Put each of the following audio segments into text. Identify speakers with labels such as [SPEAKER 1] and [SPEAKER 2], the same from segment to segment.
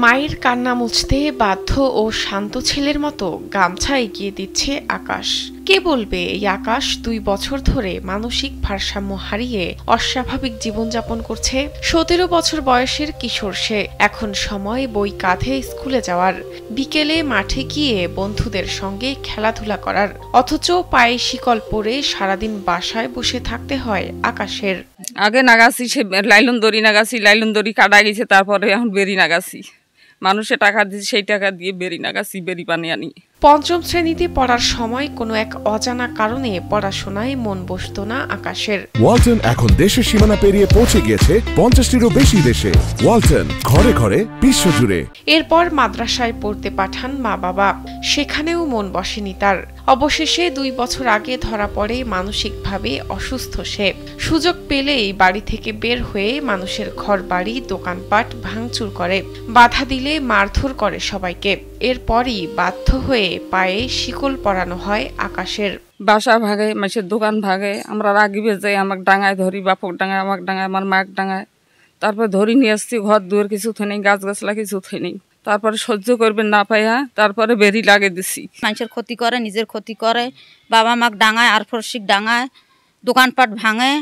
[SPEAKER 1] মায়ের কান্না মুছতে বাধ্য ও শান্ত ছেলের মতো গামছা এগিয়ে দিচ্ছে আকাশ। কে বলবে এই আকাশ 2 বছর ধরে মানসিক ভারসাম্য হারিয়ে অস্বাভাবিক জীবনযাপন করছে। 17 বছর বয়সের কিশোর সে। এখন সময় বই কাঁধে স্কুলে যাওয়ার, বিকেলে মাঠে গিয়ে বন্ধুদের সঙ্গে খেলাধুলা করার, অথচ পায়ে শিকল পরে সারাদিন বাসায় বসে থাকতে হয় আকাশের।
[SPEAKER 2] আগে নাগাছি সে লাইলন দড়ি নাগাছি, লাইলন দড়ি কাটা গেছে, তারপরে এখন বেরি নাগাছি। মানুষে টাকা দিচ্ছে, সেই টাকা দিয়ে বেরি নাগাছি, বেরি পানি আনি।
[SPEAKER 1] 5ম শ্রেণীতে পড়ার সময় কোনো এক অজানা কারণে পড়াশোনায় মন বসতো না আকাশের।
[SPEAKER 3] ওয়ালটন এখন দেশের সীমানা পেরিয়ে পৌঁছে গিয়েছে 50টিরও বেশি দেশে। ওয়ালটন, ঘরে ঘরে বিশ্বজুড়ে।
[SPEAKER 1] এরপর মাদ্রাসায় পড়তে পাঠান মা বাবা, সেখানেও মন বসেনি তার। অবশেষে 2 বছর আগে ধরা পড়ে মানসিকভাবে অসুস্থ সে। সুযোগ পেলেই বাড়ি থেকে বের হয়ে মানুষের ঘরবাড়ি, দোকানপাট ভাঙচুর করে, বাধা দিলে মারধর করে সবাইকে। এরপরই বাধ্য হয়ে পায়ে শিকল পরানো হয় আকাশের।
[SPEAKER 2] বাসা ভাগে, মাসের দোকান ভাগে, আমরা রাগিবে যাই, আমাকে ডাঙায় ধরি, বাপক ডাঙায়, আমাকে ডাঙায়, আমার মাক ডাঙায়। তারপর ধরি নিয়ে আসছি, ঘর দুয়ার কিছু নেই, গাছ গাছলা কিছু নেই। তারপরে সহ্য করবেন না পাইয়া তারপরে বেরি লাগে দিছি।
[SPEAKER 4] মানুষের ক্ষতি করে, নিজের ক্ষতি করে, বাবা মাক ডাঙায়, আর ফরসিক ডাঙায়, দোকানপাট ভাঙে।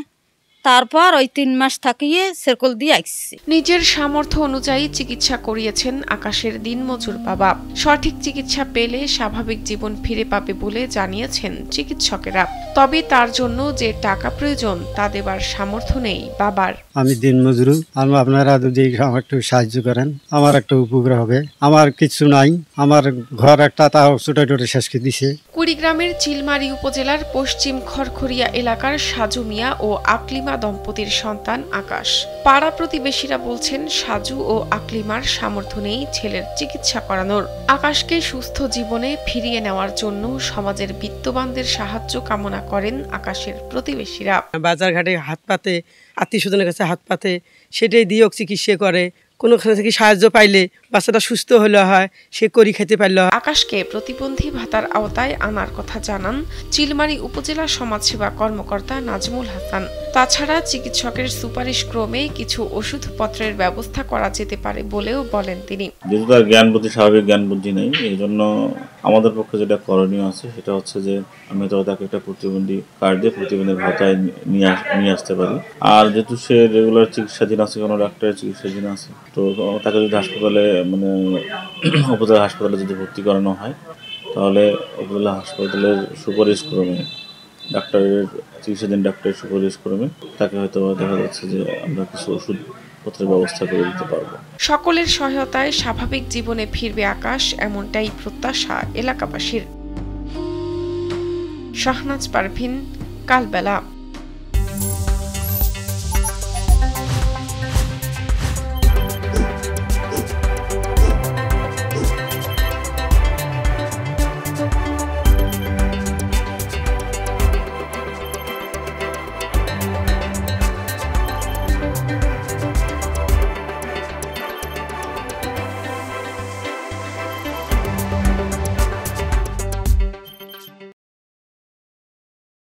[SPEAKER 4] তারপর ওই 3 মাস থাকিয়ে সার্কল দিয়ে আসছি।
[SPEAKER 1] নিজের সামর্থ্য অনুযায়ী চিকিৎসা করিয়েছেন আকাশের দিনমজুর বাবা। সঠিক চিকিৎসা পেলে স্বাভাবিক জীবন ফিরে পাবে বলে জানিয়েছেন চিকিৎসকেরা। তবে তার জন্য যে টাকা প্রয়োজন তা দেবার সামর্থ্য নেই বাবার।
[SPEAKER 5] আমি দিনমজুর, আপনারা যদি আমার একটু সাহায্য করেন আমার একটা উপকার হবে। আমার কিছু নাই, আমার ঘর একটা তাও ছোট ছোট শেষ করে দিছে।
[SPEAKER 1] কুড়িগ্রামের চিলমারী উপজেলার পশ্চিম খড়খড়িয়া এলাকার সাজু মিয়া ও আকলিমা দম্পতির সন্তান আকাশ। পাড়া প্রতিবেশীরা বলছেন সাজু ও আকলিমার সামর্থ্য নেই ছেলের চিকিৎসা করানোর। আকাশকে সুস্থ জীবনে ফিরিয়ে নেওয়ার জন্য সমাজের বিত্তবানদের সাহায্য কামনা করেন আকাশের প্রতিবেশীরা।
[SPEAKER 6] বাজার ঘাটে হাত পাতে, আত্মীয় স্বজনের কাছে হাত পাতে, সেটাই দিয়েও চিকিৎসা করে। কোনোখানে থেকে সাহায্য পাইলে বাচ্চাটা সুস্থ হলে হয়, সে করি খেতে পারলে।
[SPEAKER 1] আকাশকে প্রতিবন্ধী ভাতার আওতায় আনার কথা জানান চিলমারী উপজেলা সমাজসেবা কর্মকর্তা নাজমুল হাসান। তাছাড়া চিকিৎসকের সুপারিশ ক্রমে কিছু ওষুধপত্রের ব্যবস্থা করা যেতে পারে বলেও বলেন তিনি।
[SPEAKER 7] যেহেতু তার জ্ঞান বুদ্ধি, স্বাভাবিক জ্ঞান বুদ্ধি নেই, এই জন্য আমাদের পক্ষে যেটা করণীয় আছে সেটা হচ্ছে যে আমি তো তাকে একটা প্রতিবন্ধী কার্ড দিয়ে প্রতিবন্ধী ভাতায় নিয়ে আসতে পারি। আর যেহেতু সে রেগুলার চিকিৎসাধীন আছে, কোনো ডাক্তারের চিকিৎসাধীন আছে, তো তাকে যদি হাসপাতালে উপজেলা হাসপাতালে যদি ভর্তি করানো হয়, তাহলে উপজেলা হাসপাতালের সুপারিশ ক্রমে, ডাক্তারের চিকিৎসাধীন ডাক্তারের সুপারিশ ক্রমে তাকে হয়তো দেখা যাচ্ছে যে আমরা কিছু ওষুধপত্রের ব্যবস্থা করে দিতে পারবো।
[SPEAKER 1] সকলের সহায়তায় স্বাভাবিক জীবনে ফিরবে আকাশ, এমনটাই প্রত্যাশা এলাকাবাসীর। শাহনাজ পারভিন, কালবেলা।